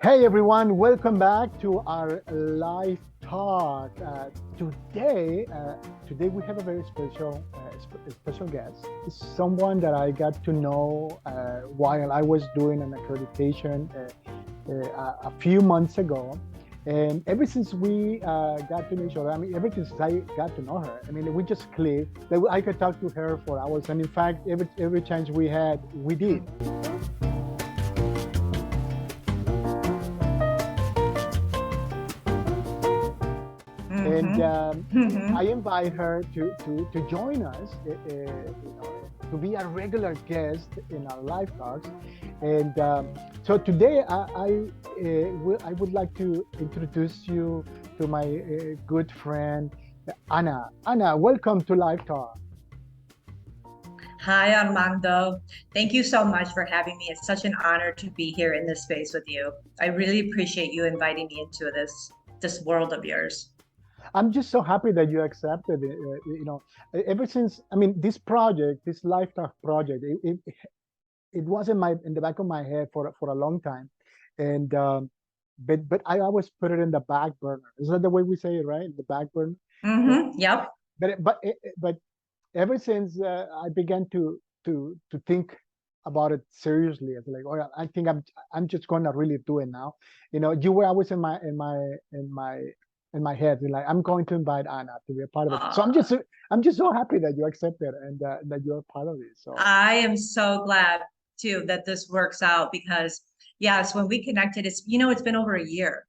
Hey everyone, welcome back to our live talk. Today we have a very special guest. It's someone that I got to know while I was doing an accreditation a few months ago, and ever since we got to know each other, I mean, ever since I got to know her, I mean, we just clicked. That I could talk to her for hours, and in fact, every chance we had, we did. And Mm-hmm. Mm-hmm. I invite her to join us, to be a regular guest in our live talks. And so today, I would like to introduce you to my good friend, Anna. Anna, welcome to Live Talk. Hi, Armando. Thank you so much for having me. It's such an honor to be here in this space with you. I really appreciate you inviting me into this world of yours. I'm just so happy that you accepted it. Ever since, I mean, this project, this Live Talk project, it was in the back of my head for a long time, and but I always put it in the back burner. Is that the way we say it, right? The back burner. Uh, Mm-hmm. Yep. but ever since I began to think about it seriously, I was like, oh yeah, I think I'm just gonna really do it now. You were always in my head, like I'm going to invite Anna to be a part of it. So Uh, I'm just so happy that you accepted and that you're part of it. So I am so glad too that this works out because yes, when we connected, it's been over a year.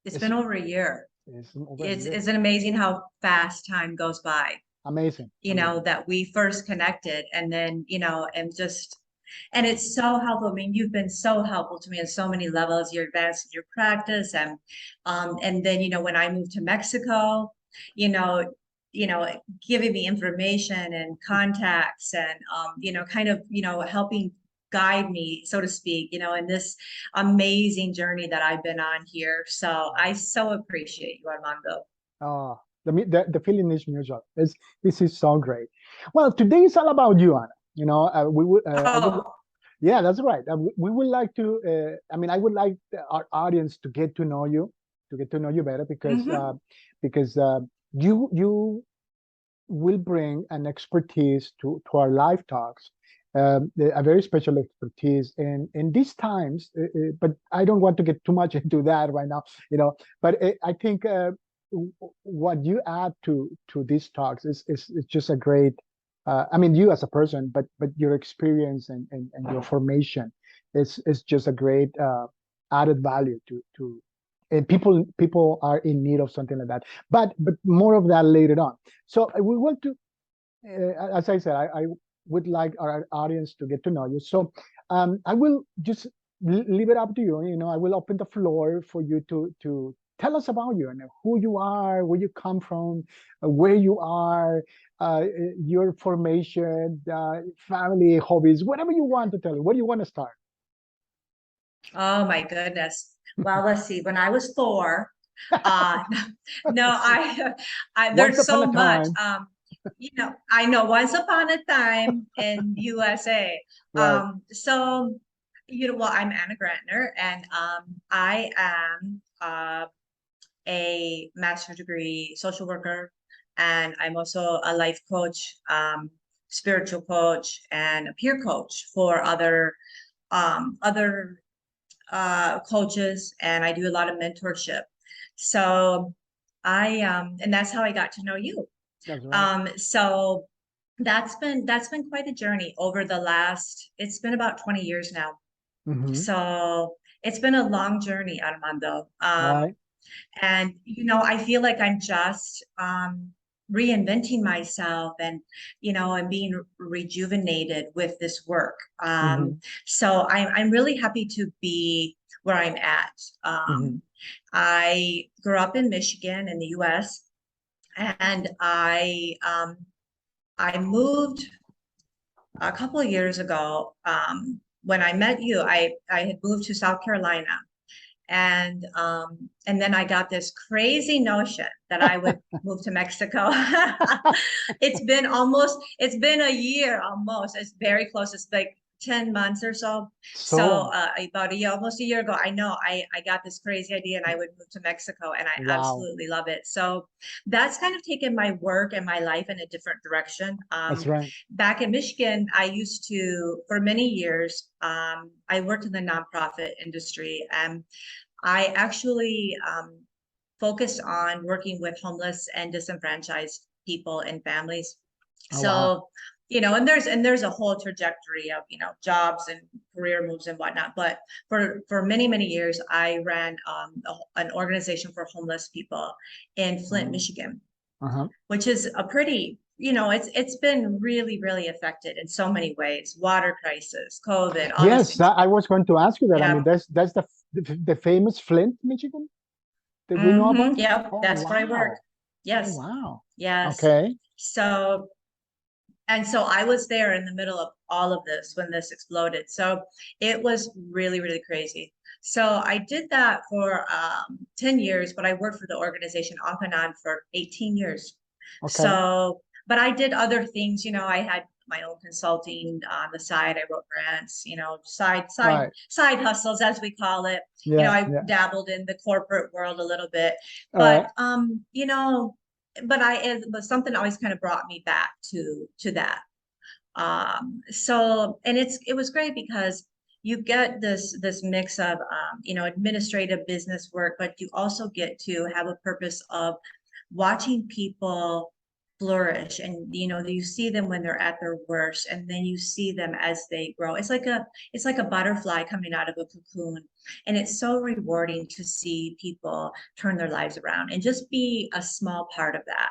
It's it's been over a year. it's over a It's year. isn't amazing how fast time goes by. Amazing, amazing. That we first connected and then, and it's so helpful. I mean, you've been so helpful to me on so many levels. You're advancing your practice and then, when I moved to Mexico, you know, you know, giving me information and contacts and, kind of, helping guide me, so to speak, in this amazing journey that I've been on here. So I so appreciate you, Armando. Oh, the feeling is mutual. This is so great. Well, today is all about you, Anna. We would I would Oh, Yeah, that's right. We would like to. I mean, I would like our audience to get to know you better mhm. because you will bring an expertise to our live talks, a very special expertise in these times. But I don't want to get too much into that right now. But I think what you add to these talks is just a great. I mean, you as a person, but your experience and your formation is just a great added value to and people are in need of something like that, but more of that later on. So we want to, as I said, I would like our audience to get to know you. So I will just leave it up to you. I will open the floor for you to tell us about you and who you are, where you come from, where you are, uh, your formation, family, hobbies, whatever you want to tell. Where do you want to start? Oh my goodness. Well, let's see. When I was four, uh, no, Once there's upon a so much. time, I know once upon a time in USA. right? So, well, I'm Anna Grantner, and I am a master's degree social worker, and I'm also a life coach, spiritual coach, and a peer coach for other coaches, and I do a lot of mentorship. So and that's how I got to know you. That's right. So that's been quite a journey over the last, it's been about 20 years now. Hmm. So it's been a long journey, Armando. Right. And I feel like I'm just reinventing myself and and being rejuvenated with this work. Hmm. So I'm really happy to be where I'm at. Hmm. I grew up in Michigan in the US, and I moved a couple of years ago. When I met you, I had moved to South Carolina, and then I got this crazy notion that I would move to Mexico. It's been a year almost. It's very close. It's like 10 months or so. So So, about a year, almost a year ago, I know I got this crazy idea and I would move to Mexico, and I wow, absolutely love it. So that's kind of taken my work and my life in a different direction. that's right. Back in Michigan, I used to, for many years, I worked in the nonprofit industry, and I actually focused on working with homeless and disenfranchised people and families. Oh, wow. So, and there's a whole trajectory of, jobs and career moves and whatnot. But for many, many years, I ran an organization for homeless people in Flint, Uh, Michigan, uh-huh. which is a pretty, it's been really, really affected in so many ways. Water crisis, COVID, all these Yes, things. I was going to ask you that. I Yeah. mean, that's the famous Flint, Michigan that we know about. Yep. Oh, That's where I work. wow. Oh, Yes. wow. Yes. Okay. So, and so I was there in the middle of all of this when this exploded. So it was really, really crazy. So I did that for 10 years, but I worked for the organization off and on for 18 years. Okay. So, but I did other things, I had my own consulting on the side. I wrote grants, Right. side hustles, as we call it. Yeah. I Yeah. dabbled in the corporate world a little bit, All but right. it was something always kind of brought me back to that. So, and it was great because you get this mix of administrative business work, but you also get to have a purpose of watching people flourish, and you see them when they're at their worst, and then you see them as they grow. It's like a butterfly coming out of a cocoon, and it's so rewarding to see people turn their lives around and just be a small part of that.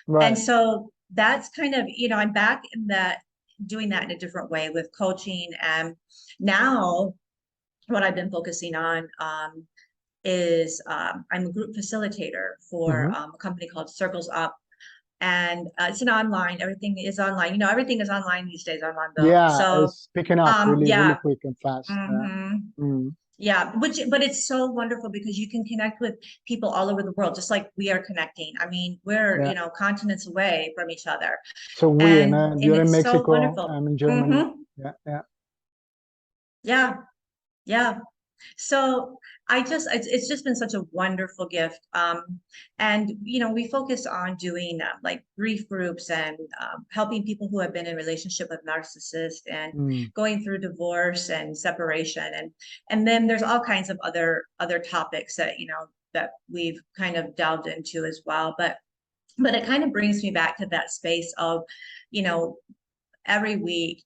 And Right. so that's kind of, I'm back in that, doing that in a different way with coaching. And now what I've been focusing on is I'm a group facilitator for Mm-hmm. a company called Circles Up. And it's an online, everything is online. Everything is online these days, Armando. Yeah, So, it's picking up really, really yeah. quick and fast. hmm Mm, Yeah, but it's so wonderful because you can connect with people all over the world, just like we are connecting. I mean, we're, yeah. continents away from each other, So weird, and man. and You're in it's so Mexico. wonderful. I'm in Germany. Yeah. Yeah. Yeah, yeah. So it's just been such a wonderful gift. And we focus on doing like grief groups and helping people who have been in relationship with narcissists and Mm, going through divorce and separation, and then there's all kinds of other topics that that we've kind of delved into as well. But it kind of brings me back to that space of, you know, every week,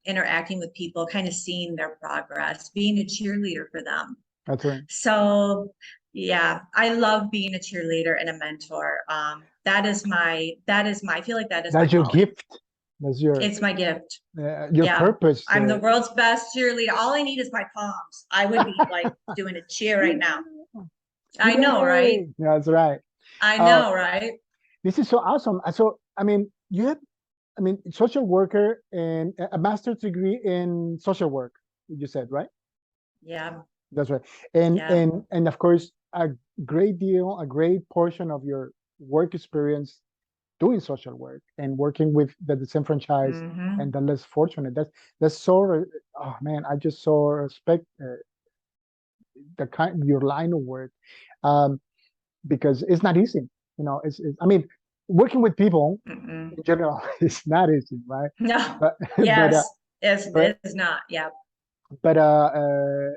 interacting with people, kind of seeing their progress, being a cheerleader for them. that's right. So, yeah, I love being a cheerleader and a mentor. I feel like that is my That's your calling. gift. That's It's my gift. your Yeah. purpose. I'm the world's best cheerleader. All I need is my palms. I would be like doing a cheer right now. I know, right? Yay! That's right. I Uh, know, right? this is so awesome. So, I mean, you have, I mean, social worker and a master's degree in social work. You said, right? Yeah. That's right. And Yeah. and and of course, a great portion of your work experience doing social work and working with the disenfranchised and hmm the less fortunate. That's so. Oh man, I just so respect the kind your line of work, um, because it's not easy. I mean, working with people Mm-mm. in general is not easy, right? No. But but Yes. but It's not. Yeah. but uh, uh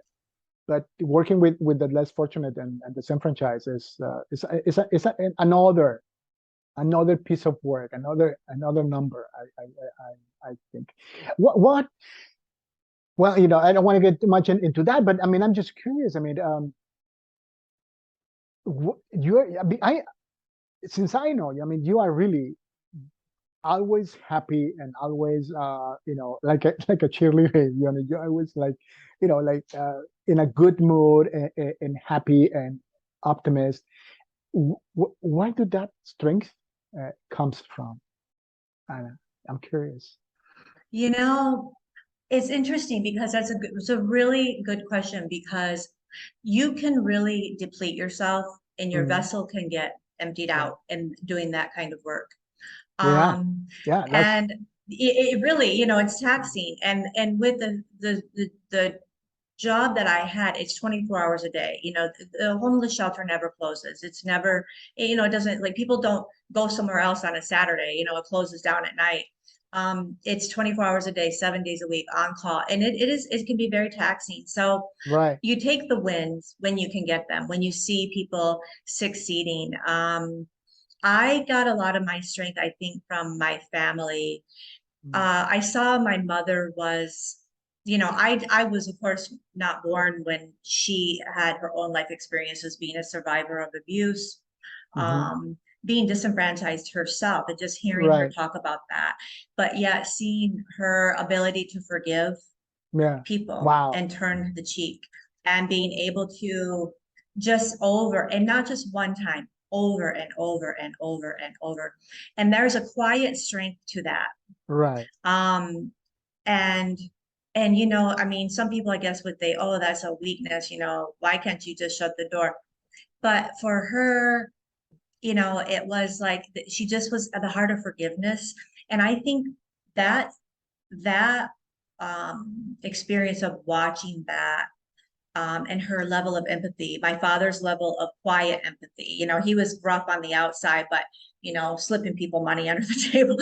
but working with the less fortunate and disenfranchised is another piece of work, another number. I think. What well, I don't want to get too much into that, but I mean, I'm just curious. I mean, I mean, since I know you, I mean, you are really always happy and always, like a like a cheerleader. You're always like, in a good mood and happy and optimist. Where did that strength comes from? Anna? I'm curious. You know, it's interesting because it's a really good question, because you can really deplete yourself and your Mhm. vessel can get emptied That's right. out in doing that kind of work. Yeah, Um, yeah. That's and it really, it's taxing. And with the job that I had, it's 24 hours a day. The homeless shelter never closes. It's never, it doesn't, like, people don't go somewhere else on a Saturday, it closes down at night. It's 24 hours a day, 7 days a week on call. And it can be very taxing. So Right. you take the wins when you can get them, when you see people succeeding. I got a lot of my strength, I think, from my family. Mm. I saw my mother was, I was of course not born when she had her own life experiences, being a survivor of abuse, Hmm. being disenfranchised herself, and just hearing her Right. talk about that. But yet seeing her ability to forgive Yeah. people Wow. and turn the cheek, and being able to just over, and not just one time, over and over and over and over. And there's a quiet strength to that. Right. um and I mean, some people, I guess, would say, oh, that's a weakness, why can't you just shut the door? But for her, it was like she just was at the heart of forgiveness. And I think that that experience of watching that, and her level of empathy, my father's level of quiet empathy. He was rough on the outside, but slipping people money under the table,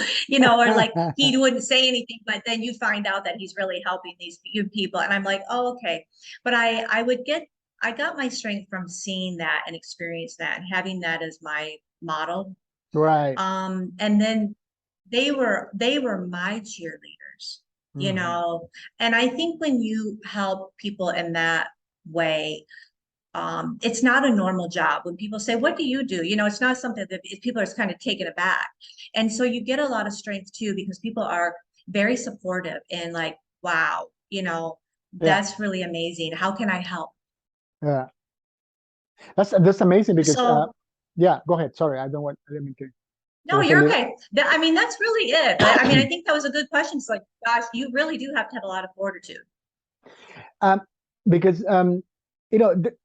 or like he wouldn't say anything, but then you find out that he's really helping these few people. And I'm like, oh, okay. But I got my strength from seeing that and experience that and having that as my model. Right. And then they were my cheerleaders, you Hmm. know. And I think when you help people in that way, it's not a normal job. When people say, what do you do? It's not something that people are kind of taken aback. And so you get a lot of strength too, because people are very supportive and like, wow, Yeah. that's really amazing. How can I help? Yeah. That's amazing because So, yeah, go ahead. Sorry, I didn't mean to. It no, was a you're little okay. I mean, that's really it. But I mean, I think that was a good question. It's like, gosh, you really do have to have a lot of fortitude. um because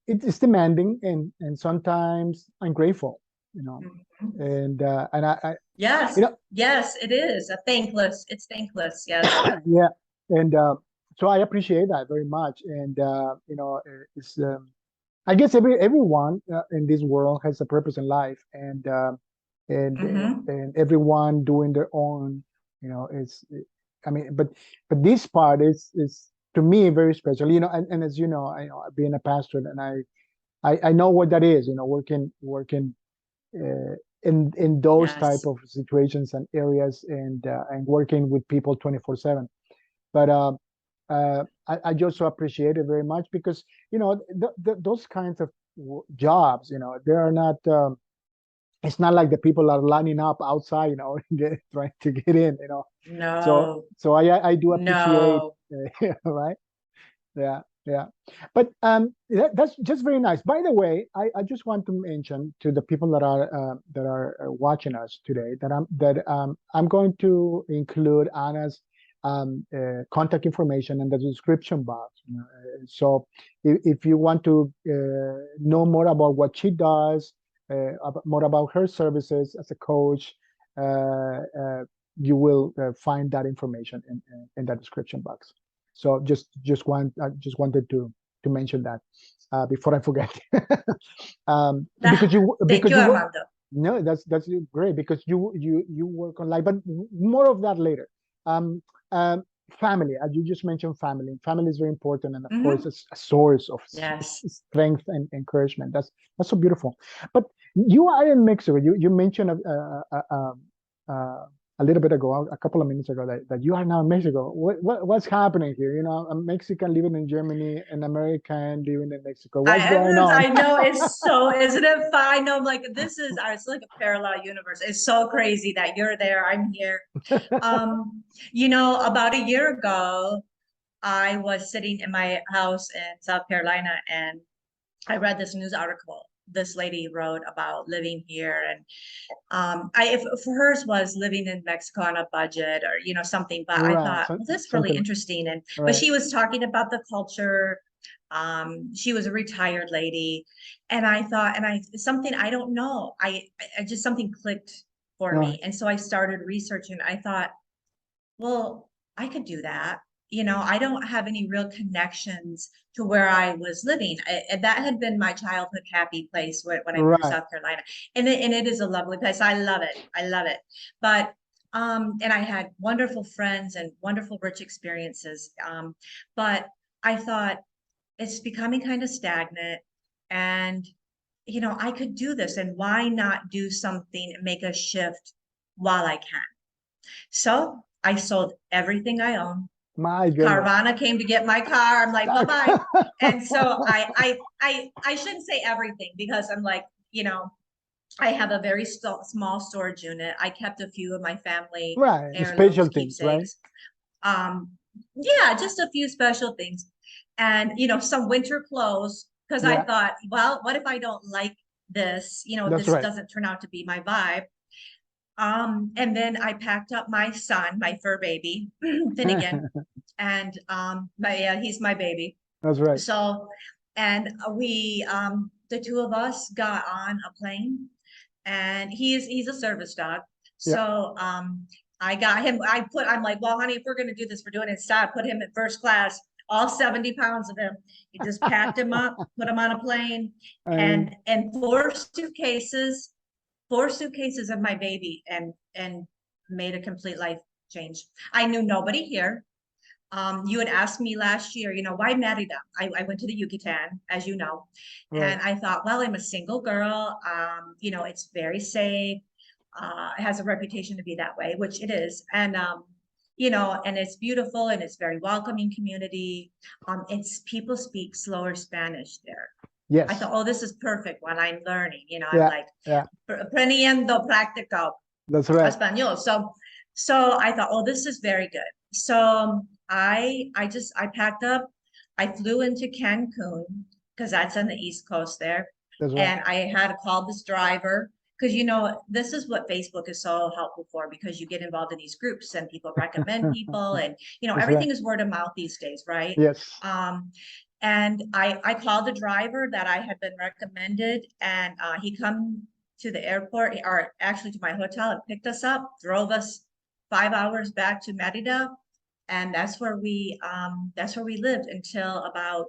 it's demanding and sometimes ungrateful, you know. Mhm. And I you Yes, know yes, it is a thankless. It's thankless. Yes. yeah, and so I appreciate that very much. And it's I guess everyone in this world has a purpose in life, Hmm. and everyone doing their own, is I mean, but this part is to me very special, and as you know, being a pastor, and I know what that is, working uh, in those type Yes. of situations and areas, and working with people 24/7. But I just so appreciate it very much because those kinds of jobs, they are not. It's not like the people are lining up outside, trying to get in, So No, so I do appreciate, no. right? Yeah, yeah. But that's just very nice. By the way, I just want to mention to the people that are watching us today that I'm going to include Anna's contact information in the description box. So if you want to know more about what she does, more about her services as a coach, you will find that information in that description box. So I just wanted to mention that before I forget. Ah, thank Because you, you work. Armando. No, that's great because you work on life, but more of that later. Um, um, Family, as you just mentioned, family is very important, and of course, Hmm. it's a source of Yes. strength and encouragement. That's so beautiful. But you are in Mexico. You mentioned uh, a little bit ago, a couple of minutes ago, that you are now in Mexico. What's happening here? A Mexican living in Germany, an American living in Mexico. What's going on? I know, it's so, isn't it fine? No, I'm like, it's like a parallel universe. It's so crazy that you're there, I'm here. Um, about a year ago, I was sitting in my house in South Carolina, and I read this news article this lady wrote about living here. And if for hers was living in Mexico on a budget, or something. But I Right, thought, well, that's really something. interesting. And but Right. she was talking about the culture. She was a retired lady, and I thought, and I something I don't know. I just something clicked for No. me, and so I started researching. I thought, well, I could do that. You know, I don't have any real connections to where I was living. And that had been my childhood happy place when I moved to Right. South Carolina. And it is a lovely place. I love it. I love it. But and I had wonderful friends and wonderful rich experiences. But I thought it's becoming kind of stagnant, and I could do this, and why not do something and make a shift while I can? So I sold everything I own. My goodness. Carvana came to get my car. I'm like, bye bye. And so I shouldn't say everything, because I'm like, I have a very small storage unit. I kept a few of my family Right. heirlooms, Special things, right? keepsakes. Yeah, just a few special things, and some winter clothes, because I Yeah, thought, well, what if I don't like this? that's This right. doesn't turn out to be my vibe. And then I packed up my son, my fur baby, Finnegan, and yeah, he's my baby. That's right. So, and we, the two of us got on a plane, and he's a service dog. Yeah. So, I got him. I'm like, well, honey, if we're gonna do this, we're doing it. Stop. Put him in first class. All 70 pounds of him. He just packed him up, put him on a plane, And and four suitcases of my baby, and made a complete life change. I knew nobody here. You had asked me last year, why Merida? I went to the Yucatan, as you know, right. and I thought, well, I'm a single girl. It's very safe. It has a reputation to be that way, which it is. And it's beautiful, and it's very welcoming community. It's people speak slower Spanish there. I Yes. thought, oh, this is perfect when I'm learning. I'm Yeah. like, Yeah. aprendiendo práctico That's right. español. So I thought, oh, this is very good. So I packed up. I flew into Cancun, because that's on the East Coast there. That's right. And I had to call this driver, because this is what Facebook is so helpful for, because you get involved in these groups and people recommend people, and That's right. everything is word of mouth these days, right? Yes. And I called the driver that I had been recommended, and he come to the airport, or actually to my hotel, and picked us up, drove us 5 hours back to Merida, and that's where we lived until about,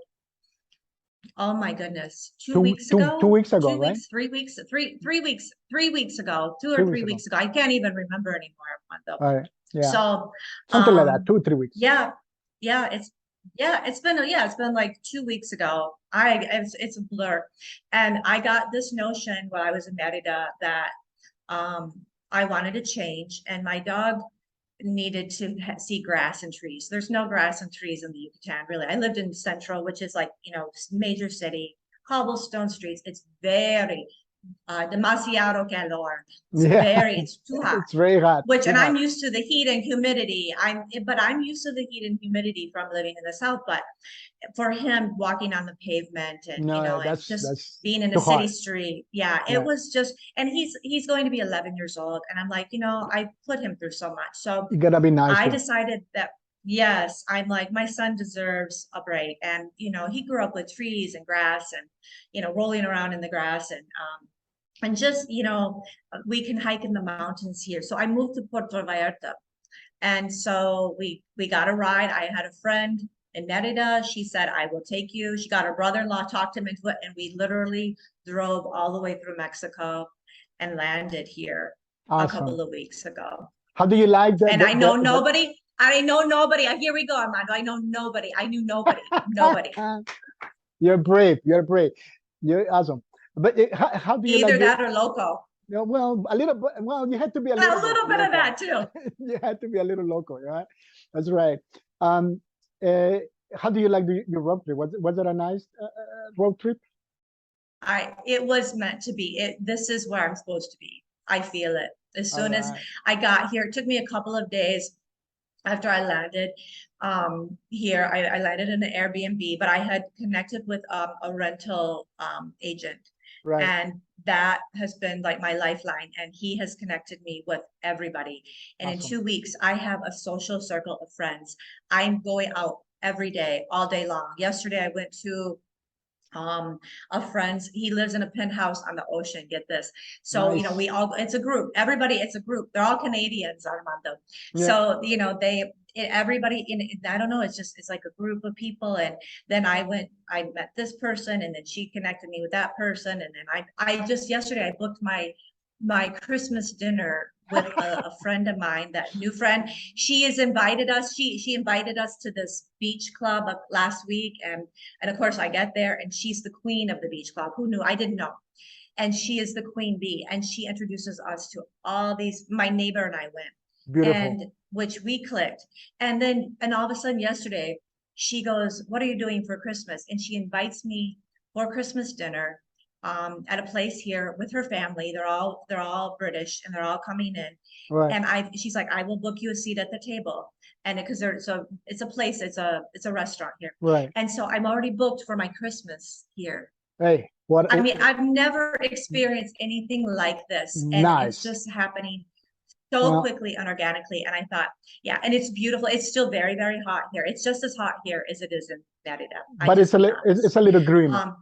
oh my goodness, two Two, weeks two, two ago, weeks ago, two right? weeks, 3 weeks, 3 weeks ago, two or 3 weeks three ago. weeks ago. I can't even remember anymore, Armando. All right. Yeah. So, Something like that. 2, 3 weeks. yeah, yeah, it's been like 2 weeks ago. It's a blur, and I got this notion while I was in Merida that um I wanted to change, and my dog needed to see grass and trees. There's no grass and trees in the Yucatan, really. I lived in Central, which is like, major city, cobblestone streets. It's very demasiado calor. Yeah. It's too hot. It's very hot. Too And hot. I'm used to the heat and humidity. I'm used to the heat and humidity from living in the South. But for him, walking on the pavement, and No, and that's just that's being in a too city hot. street, yeah, it Yeah. was just. And he's going to be 11 years old, and I'm like, I put him through so much. So You gotta be nice I to him. decided that, yes, I'm like, my son deserves a break. And, he grew up with trees and grass, and, rolling around in the grass, and just, we can hike in the mountains here. So I moved to Puerto Vallarta. And so we got a ride. I had a friend in Merida. She said, I will take you. She got her brother-in-law, talked him into it. And we literally drove all the way through Mexico and landed here a Awesome. couple of weeks ago. How do you like that? And I know nobody. I know nobody. Here we go, Armando. I know nobody. I knew nobody. Nobody. You're brave. You're brave. You're awesome. But how do you like Either your? that or loco. Well, a little. Well, you had to be a A little bit little bit of local. that too. You had to be a little local, right? That's right. Um, uh, how do you like your road trip? Was it a nice road trip? It was meant to be. This is where I'm supposed to be. I feel it. As All soon as right. I got here, it took me a couple of days after I landed here. I landed in an Airbnb, but I had connected with a rental agent, Right. and that has been like my lifeline, and he has connected me with everybody. And in Awesome. 2 weeks, I have a social circle of friends. I'm going out every day, all day long. Yesterday I went to of friends. He lives in a penthouse on the ocean. Get this. So, we Nice. all, it's a group. Everybody, it's a group. They're all Canadians, Armando. Yeah. So, everybody I don't know, it's like a group of people. And then I met this person, and then she connected me with that person. And then I just yesterday I booked my Christmas dinner with a friend of mine, that new friend. She has invited us. She invited us to this beach club last week, and of course I get there, and she's the queen of the beach club. Who knew? I didn't know. And she is the queen bee, and she introduces us to all these. My neighbor and I went, Beautiful. and which we clicked. And all of a sudden yesterday, she goes, "What are you doing for Christmas?" And she invites me for Christmas dinner at a place here with her family. They're all British, and they're all coming in. Right. And she's like, "I will book you a seat at the table." And because it's a place, it's a restaurant here. Right. And so I'm already booked for my Christmas here. Hey, what? I mean, I've never experienced anything like this, and it's Nice. just happening so Well, quickly and organically. And I thought, yeah, and it's beautiful. It's still very, very hot here. It's just as hot here as it is in Merida. I but just be it's honest. a little greener.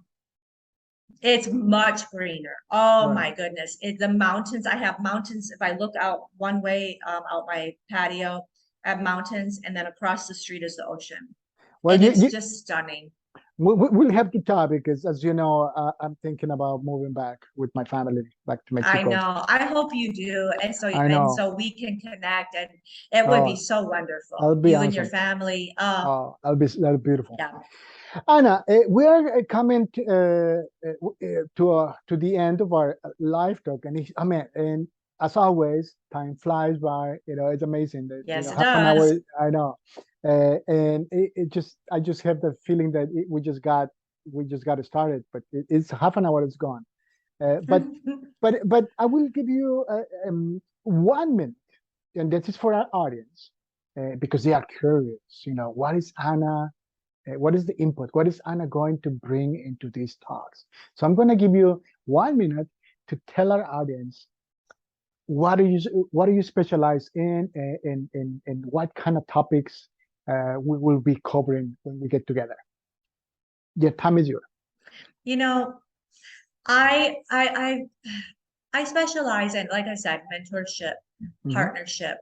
It's much greener. Oh Right. my goodness. The mountains, I have mountains. If I look out one way, out my patio, I have mountains, and then across the street is the ocean. Well, And it's just stunning. we'll have to talk because, as you know, I'm thinking about moving back with my family back to I Mexico. know. I hope you do. And so I and know. so we can connect, and it would be Oh, so that'll wonderful. be You and your awesome. family. Oh, that'll be beautiful. Yeah. Anna, we are coming to the end of our live talk, and I mean, and as always, time flies by. It's amazing that Yes, it half an hour. does. I know, and I just have the feeling that we just got started, but it's half an hour. It's gone. But I will give you 1 minute, and this is for our audience, because they are curious. What is Anna? What is the input? What is Anna going to bring into these talks? So I'm going to give you 1 minute to tell our audience what do you specialize in, and what kind of topics we will be covering when we get together. Your time is yours. You know, I I I I specialize in, like I said, mentorship, Mhm. partnership,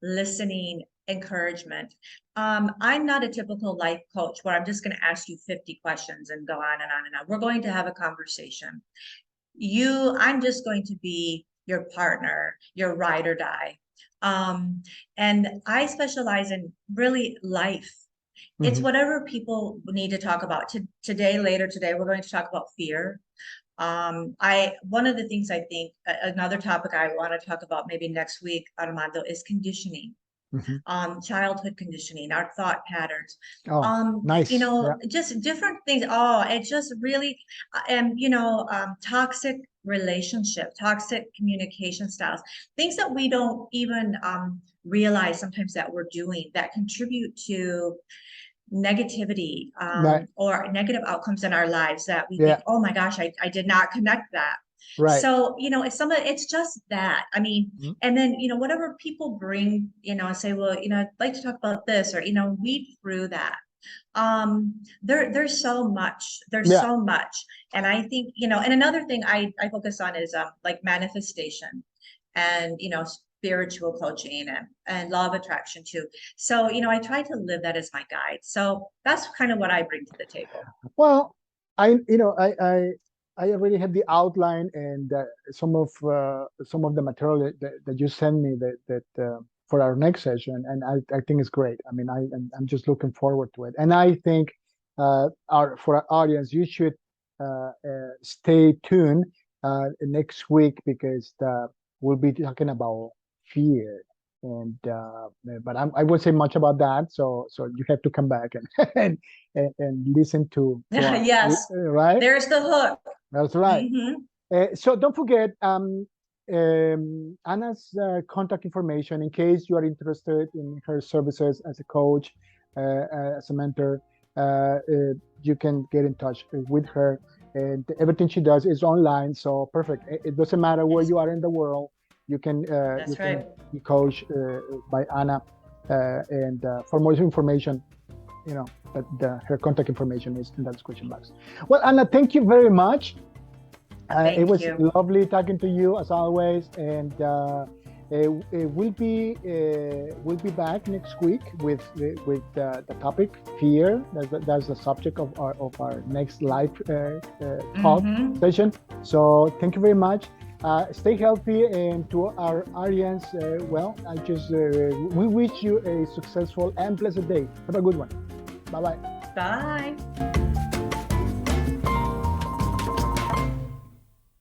listening, encouragement. I'm not a typical life coach where I'm just going to ask you 50 questions and go on and on and on. We're going to have a conversation. I'm just going to be your partner, your ride or die. And I specialize in really life. It's Mhm. whatever people need to talk about. Later today, we're going to talk about fear. One of the things I think, another topic I want to talk about maybe next week, Armando, is conditioning, Mhm. childhood conditioning, our thought patterns, Oh, nice. Yeah. just different things. Oh, it just really, and toxic relationship, toxic communication styles, things that we don't even realize sometimes that we're doing that contribute to negativity, Right. or negative outcomes in our lives that we think, Yeah. oh my gosh, I did not connect that. Right. So, it's just that. I mean, Mhm. and then, whatever people bring, and say, well, I'd like to talk about this, or, weed through that. There's so much, Yeah. And I think, and another thing I focus on is like manifestation, and spiritual coaching, and law of attraction too. So, I try to live that as my guide. So that's kind of what I bring to the table. Well, I already have the outline and some of the material that you send me that for our next session, and I think it's great. I mean, I'm just looking forward to it, and I think for our audience, you should stay tuned next week because we'll be talking about fear. And but I won't say much about that, so you have to come back and and listen to our Yes, right. there's the hook. That's right. Hmm. So don't forget Anna's contact information in case you are interested in her services as a coach, as a mentor. You can get in touch with her, and everything she does is online. So perfect. It doesn't matter where Yes, you are in the world. You can that's right. be coached by Anna. And for more information, but her contact information is in that description box. Well, Anna, thank you very much. It was lovely talking to you as always, and we'll be back next week with the topic fear. That's the subject of our next live talk session. So thank you very much. Stay healthy, and to our audience, we wish you a successful and blessed day. Have a good one. Bye-bye. Bye.